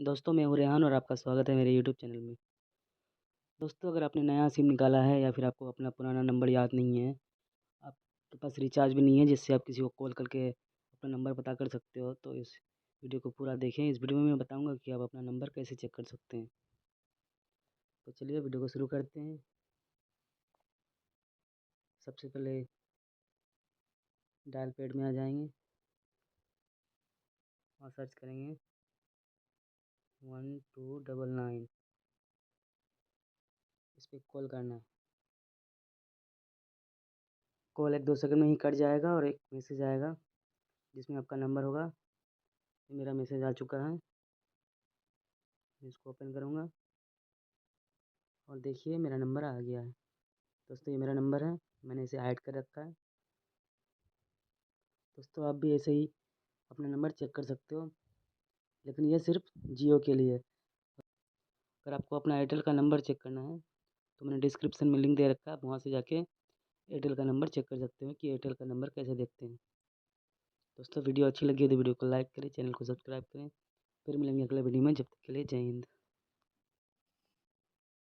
दोस्तों मैं हूँ रेहान और आपका स्वागत है मेरे यूट्यूब चैनल में। दोस्तों अगर आपने नया सिम निकाला है या फिर आपको अपना पुराना नंबर याद नहीं है, आपके पास रिचार्ज भी नहीं है जिससे आप किसी को कॉल करके अपना नंबर पता कर सकते हो, तो इस वीडियो को पूरा देखें। इस वीडियो में मैं बताऊंगा कि आप अपना नंबर कैसे चेक कर सकते हैं। तो चलिए वीडियो को शुरू करते हैं। सबसे पहले डायल पैड में आ जाएंगे और सर्च करेंगे 1299। इस पर कॉल करना है। कॉल 1-2 सेकंड में ही कट जाएगा और एक मैसेज आएगा जिसमें आपका नंबर होगा। मेरा मैसेज आ चुका है, मैं इसको ओपन करूँगा और देखिए मेरा नंबर आ गया है। दोस्तों ये मेरा नंबर है, मैंने इसे हाइड कर रखा है। दोस्तों आप भी ऐसे ही अपना नंबर चेक कर सकते हो, लेकिन ये सिर्फ जियो के लिए। अगर आपको अपना एयरटेल का नंबर चेक करना है तो मैंने डिस्क्रिप्शन में लिंक दे रखा है, आप वहाँ से जाके एयरटेल का नंबर चेक कर सकते हो कि एयरटेल का नंबर कैसे देखते हैं। दोस्तों वीडियो अच्छी लगी है तो वीडियो को लाइक करें, चैनल को सब्सक्राइब करें। फिर मिलेंगे अगले वीडियो में, जब तक के लिए जय हिंद।